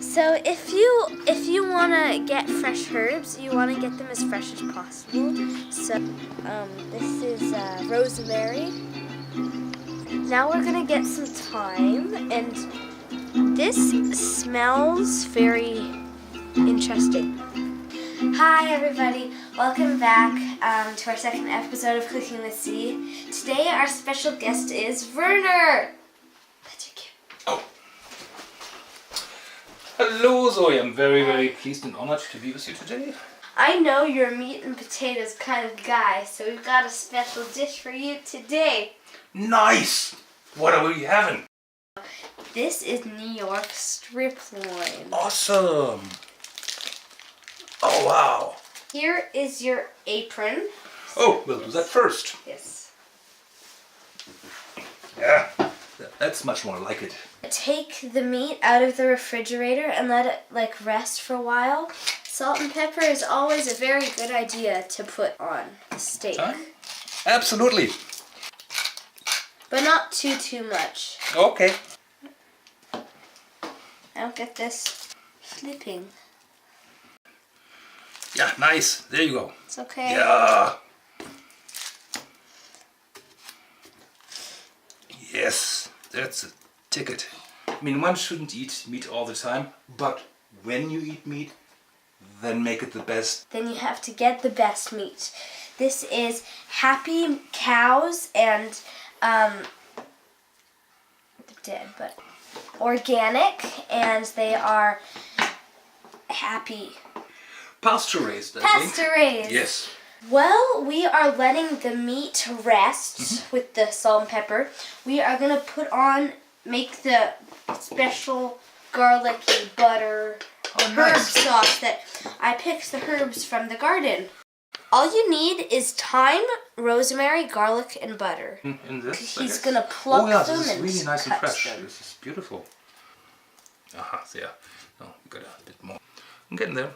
So if you want to get fresh herbs, you want to get them as fresh as possible. So this is rosemary. Now we're gonna get some thyme, and this smells very interesting. Hi everybody, welcome back to our second episode of Cooking with C. Today our special guest is Werner. That's your cue. Oh. Hello Zoe, I'm very pleased and honored to be with you today. I know you're a meat and potatoes kind of guy, so we've got a special dish for you today. Nice! What are we having? This is New York strip loin. Awesome! Oh wow! Here is your apron. Oh, we'll do that first. Yes. Yeah, that's much more like it. Take the meat out of the refrigerator and let it rest for a while. Salt and pepper is always a very good idea to put on the steak. Absolutely. But not too much. Okay. I don't get this flipping. Yeah, nice. There you go. It's okay. Yeah. Yes, that's a ticket. I mean, one shouldn't eat meat all the time, but when you eat meat, then make it the best. Then you have to get the best meat. This is happy cows and they're dead, but organic, and they are happy. Pasture raised, I think. Pasture raised. Yes. Well, we are letting the meat rest with the salt and pepper. We are going to make the special garlicky butter herb sauce that I picked the herbs from the garden. All you need is thyme, rosemary, garlic, and butter. In this, He's going to pluck them this is and really nice and cut fresh. them. This is beautiful. Aha, there. No, we got a bit more. I'm getting there.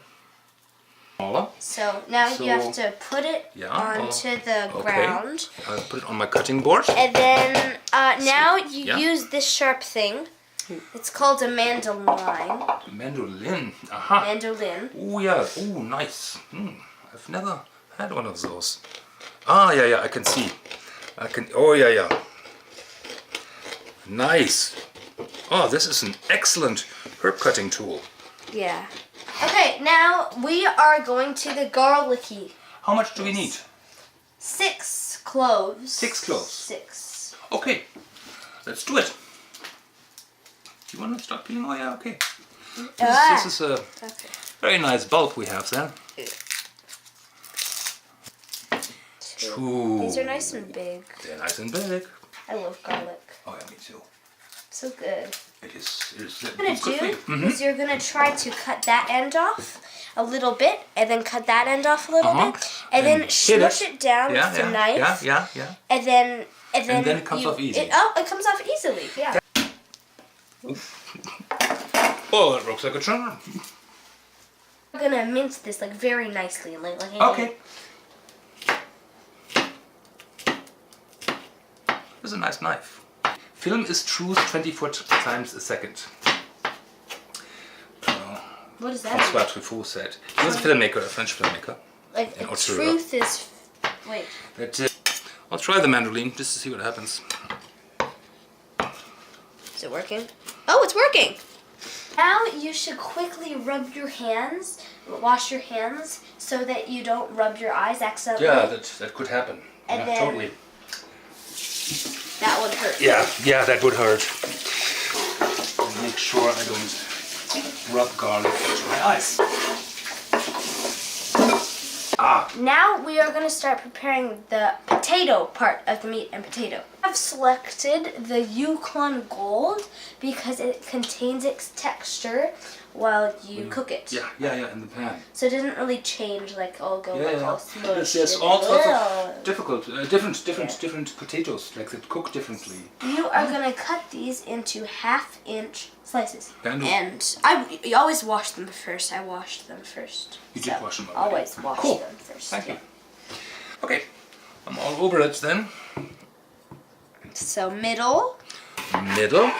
So now you have to put it onto the ground. I'll put it on my cutting board. And then now you use this sharp thing. It's called a mandolin. Mandolin. Aha. Mandolin. Oh yeah. Oh, nice. I've never had one of those. Ah, yeah. I can see. Oh, yeah. Nice. Oh, this is an excellent herb cutting tool. Yeah. Okay, now we are going to the garlicky. How much do we need? 6 cloves. 6 cloves. 6. Okay, let's do it. Do you want to start peeling? Oh yeah, okay. This is a very nice bulb we have there. 2. These are nice and big. They're nice and big. I love garlic. Oh yeah, me too. So good. It is What you're going to do is you're going to try to cut that end off a little bit, and then cut that end off a little bit, and then smush it down with a knife. Yeah. And then it comes off easy. It comes off easily, yeah. Oh, that looks like a charm. We're going to mince this very nicely. Okay. This is a nice knife. Film is truth 24 times a second. What is that? François Truffaut said. He was a filmmaker, a French filmmaker. Truth is... Wait. I'll try the mandolin just to see what happens. Is it working? Oh, it's working! Now you should quickly rub your hands, wash your hands, so that you don't rub your eyes accidentally. Yeah, that could happen. And then, totally. That would hurt. Yeah, that would hurt. And make sure I don't rub garlic into my eyes. Now we are going to start preparing the potato part of the meat and potato. I've selected the Yukon Gold because it contains its texture while you cook it. Yeah, in the pan. So it doesn't really change all smushed. There's all sorts of different potatoes that cook differently. You are going to cut these into 1/2-inch slices. And you always wash them first. I washed them first. You did wash them already. Always wash them first. Thank you. Okay, I'm all over it then. So middle. Middle.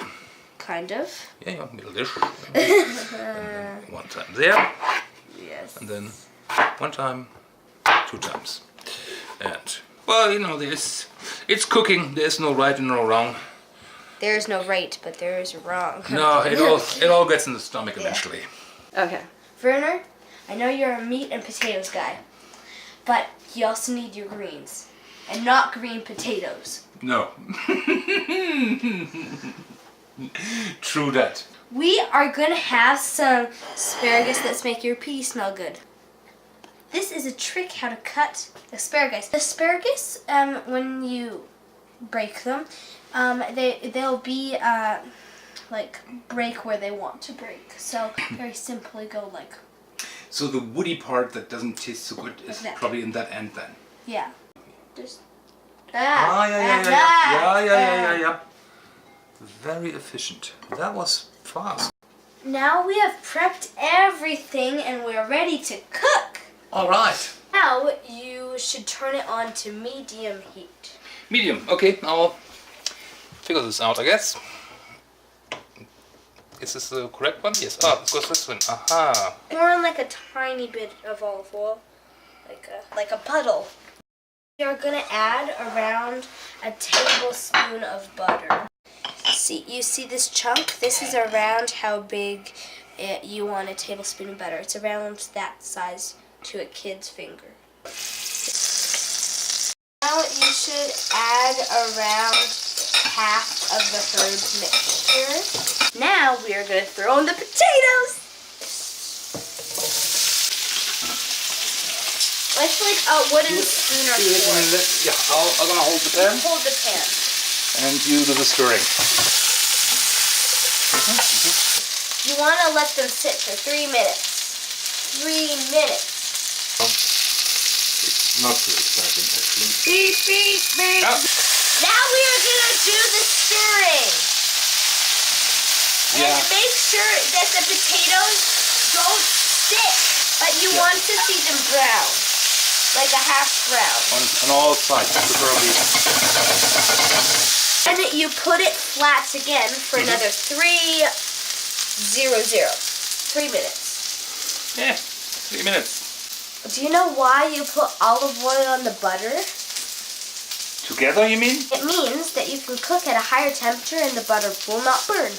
kind of. Yeah, middle dish. And then 1 time there. Yes. And then 1 time, 2 times. And, well, you know, it's cooking. There's no right and no wrong. There is no right, but there is wrong. No, it all gets in the stomach eventually. Okay. Werner, I know you're a meat and potatoes guy, but you also need your greens. And not green potatoes. No. True that. We are going to have some asparagus that's make your pea smell good. This is a trick how to cut asparagus. Asparagus, when you break them, they'll be like break where they want to break. So very simply go like. So the woody part that doesn't taste so good is probably in that end then. Yeah. Just. Yeah. Very efficient. That was fast. Now we have prepped everything and we're ready to cook. All right. Now you should turn it on to medium heat. Medium. Okay, I'll figure this out, I guess. Is this the correct one? Yes. Ah, of course this one. Aha. Pour in like a tiny bit of olive oil, like a puddle. We are gonna add around a tablespoon of butter. You see this chunk? This is around how big you want a tablespoon of butter. It's around that size to a kid's finger. Now you should add around half of the herbs mixture. Now we are going to throw in the potatoes. Let's like a wooden spoon or fork. Yeah, I'm gonna hold the pan. Hold the pan. And you do the stirring. You want to let them sit for 3 minutes. 3 minutes. It's not so exciting actually. Beep, beep, beep. Yeah. Now we are going to do the stirring. And make sure that the potatoes don't stick, but you want to see them brown, like a half brown. On all sides, preferably. And you put it flat again for another 3 minutes. Yeah, 3 minutes. Do you know why you put olive oil on the butter? Together, you mean? It means that you can cook at a higher temperature and the butter will not burn.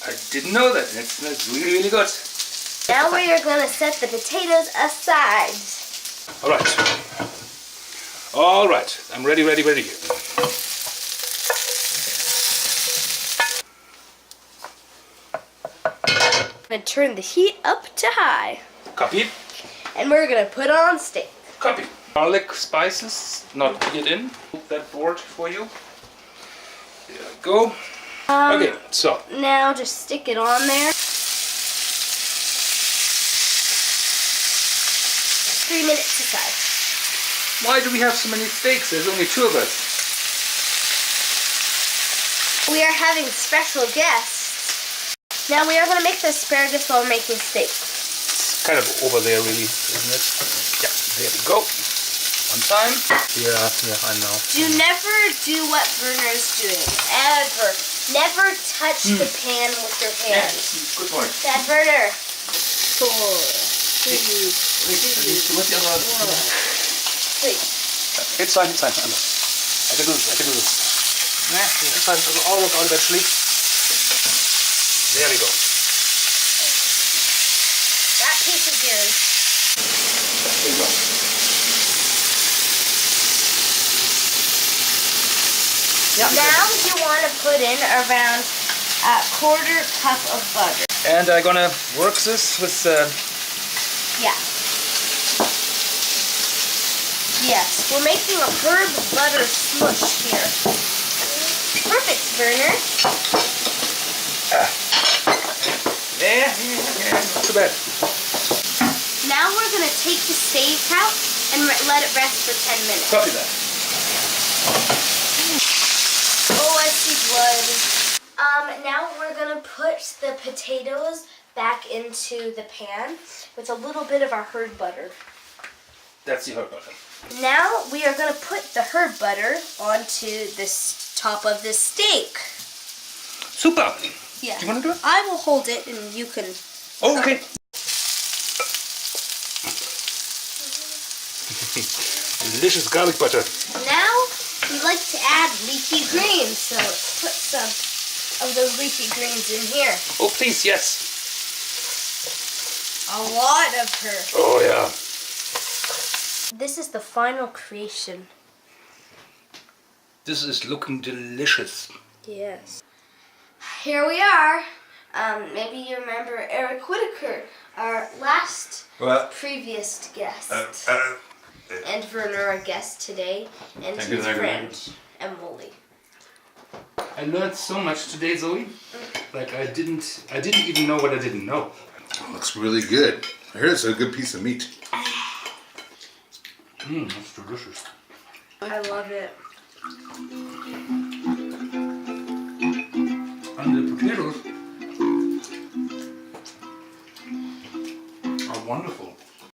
I didn't know that. That's really, really good. Now we are going to set the potatoes aside. All right. All right. I'm ready. I'm going to turn the heat up to high. Copy. And we're going to put on steak. Copy. Garlic spices, not put it in. Put that board for you. There we go. Okay, so. Now just stick it on there. 3 minutes aside. Why do we have so many steaks? There's only 2 of us. We are having special guests. Now we are going to make the asparagus while we're making steak. It's kind of over there really, isn't it? Yeah, there we go. 1 time. Yeah, I know. Never do what Werner's doing. Ever. Never touch the pan with your hand. Yeah, good point. Dad, Werner. 4, 3, It's fine. I can do this. It's fine. It'll all work out eventually. There we go. That piece is yours. There you go. Yep. Now you want to put in around a 1/4 cup of butter. And I'm gonna work this with Yeah. Yes, we're making a herb butter smush here. Perfect, Werner. Yeah, not too bad. Now we're going to take the steak out and let it rest for 10 minutes. Copy that. Oh, I see blood. Now we're going to put the potatoes back into the pan with a little bit of our herb butter. That's the herb butter. Now we are going to put the herb butter onto the top of the steak. Super. Yeah. Do you want to do it? I will hold it and you can. Oh, okay. Delicious garlic butter. Now we like to add leafy greens, so let's put some of those leafy greens in here. Oh, please, yes. A lot of her. Oh, yeah. This is the final creation. This is looking delicious. Yes. Here we are. Maybe you remember Eric Whitaker, our last previous guest. And Werner, our guest today, and his friend, Emily. I learned so much today, Zoe. Like I didn't even know what I didn't know. Looks really good. I heard it's a good piece of meat. That's delicious. I love it. And the potatoes are wonderful.